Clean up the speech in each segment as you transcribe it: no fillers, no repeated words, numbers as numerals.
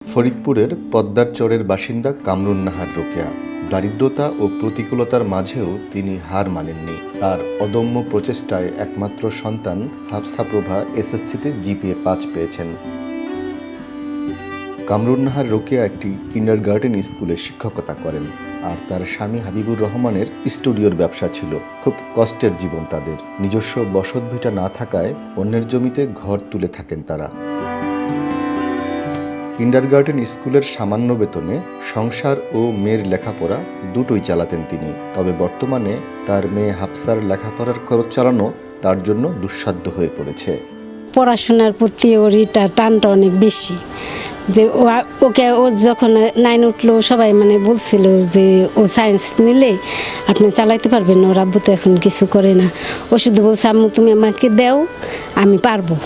ফরিদপুরের পদ্মার চরের বাসিন্দা কামরুন নাহার রোকেয়া দারিদ্রতা ও প্রতিকূলতার মাঝেও তিনি হার মানেননি। তার অদম্য প্রচেষ্টায় একমাত্র সন্তান হাফসা প্রভা এসএসসিতে জিপিএ 5 পেয়েছেন। কামরুন নাহার রোকেয়া একটি কিন্ডারগার্টেন স্কুলে শিক্ষকতা করেন, আর তার স্বামী হাবিবুর রহমানের স্টুডিওর ব্যবসা ছিল। খুব কষ্টের জীবন তাদের। নিজস্ব বসতভিটা না থাকায় অন্যের জমিতে ঘর তুলে থাকেন তারা। কিন্ডারগার্টেন স্কুলের সামান্য বেতনে সংসার ও মেয়ের লেখাপড়া দুটোই চালাতেন তিনি। তবে বর্তমানে তার মেয়ে হাফসার লেখাপড়ার খরচ চালানো তার জন্য দুঃসাধ্য হয়ে পড়েছে। পড়াশোনার প্রতি ওর টানটা অনেক বেশি। যে ও যখন 9 উঠলো সবাই বলছিল যে ও সায়েন্স নিলে আপনি চালাইতে পারবেন না, ওর আব্বু তো এখন কিছু করে না। ও শুধু বলছে আম্মু তুমি আমাকে দাও, আমি পারবো।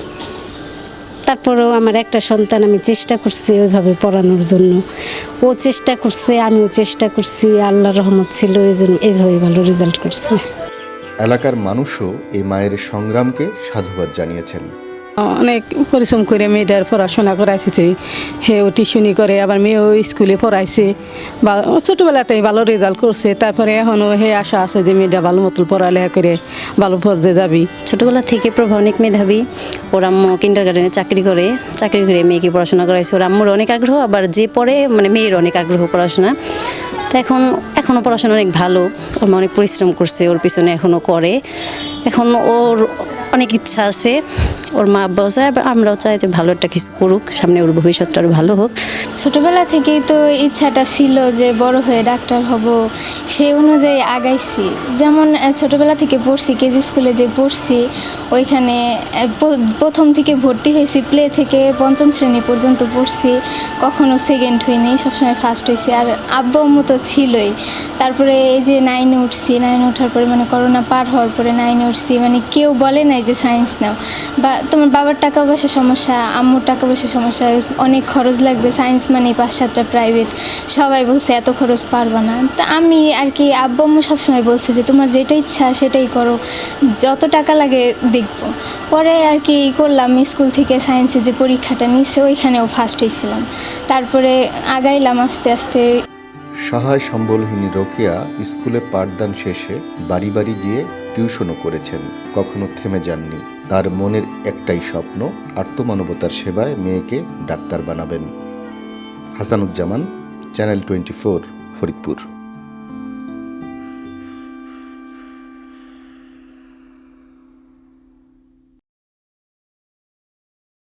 তারপরেও আমার একটা সন্তান, আমি চেষ্টা করছি ওইভাবে পড়ানোর জন্য। ও চেষ্টা করছে, আমিও চেষ্টা করছি, আল্লাহর রহমত ছিল, এই জন্য এইভাবে ভালো রেজাল্ট করছে। এলাকার মানুষও এই মায়ের সংগ্রামকে সাধুবাদ জানিয়েছেন। অনেক পরিশ্রম করে মেয়েটার পড়াশোনা করাইছে, হেও টিউশনি করে, আবার মেয়েও স্কুলে পড়াইছে, বা ছোটোবেলাতেই ভালো রেজাল্ট করছে। তারপরে এখনও হে আশা আছে যে মেয়েটা ভালো মতো পড়ালেখা করে ভালো পর্যায়ে যাবি। ছোটোবেলা থেকে প্রভা অনেক মেধাবী। ওর আম্মু কিন্ডারগার্টেনে চাকরি করে মেয়েকে পড়াশোনা করাইছে। ওর আম্মুর অনেক আগ্রহ, আবার যে পড়ে মেয়ের অনেক আগ্রহ পড়াশোনা। তো এখনও পড়াশোনা অনেক ভালো। ওর মা অনেক পরিশ্রম করছে, ওর পিছনে এখনও করে। এখন ওর অনেক ইচ্ছা আছে, ওর মা আব্বাও চায়, আমরাও চাই যে ভালো একটা কিছু করুক, সামনে ওর ভবিষ্যৎটা আরও ভালো হোক। ছোটবেলা থেকেই তো ইচ্ছাটা ছিল যে বড় হয়ে ডাক্তার হব, সেই অনুযায়ী আগাইছি। যেমন ছোটবেলা থেকে পড়ছি, কেজি স্কুলে যে পড়ছি ওইখানে প্রথম থেকে ভর্তি হয়েছি, প্লে থেকে 5ম শ্রেণী পর্যন্ত পড়ছি, কখনো সেকেন্ড হইনি, সবসময় ফার্স্ট হয়েছি। আর আব্বু আম্মু তো ছিলই। তারপরে এই যে 9-এ উঠছি, 9 ওঠার পরে করোনা পার হওয়ার পরে 9-এ উঠছি, কেউ বলে নাই যে সায়েন্স নাও, বা তোমার বাবার টাকা পয়সা সমস্যা, আম্মুর টাকা পয়সা সমস্যা, অনেক খরচ লাগবে, সায়েন্স 5-7টা প্রাইভেট, সবাই বলছে এত খরচ পারবা না। তা আমি আর কি, আব্বু আম্মু সবসময় বলছে যে তোমার যেটা ইচ্ছা সেটাই করো, যত টাকা লাগে দেখবো। পরে আর কি করলাম, স্কুল থেকে সায়েন্সে যে পরীক্ষাটা নিচ্ছে ওইখানেও ফার্স্ট হয়েছিলাম। তারপরে আগাইলাম আস্তে আস্তে। সহায় সম্বলহীন রোকেয়া স্কুলে পাঠদান শেষে বাড়ি বাড়ি গিয়ে টিউশনও করেছেন, কখনো থেমে যাননি। তার মনের একটাই স্বপ্ন, আত্মমানবতার সেবায় মেয়েকে ডাক্তার বানাবেন। হাসানুজ্জামান, চ্যানেল 24, ফরিদপুর।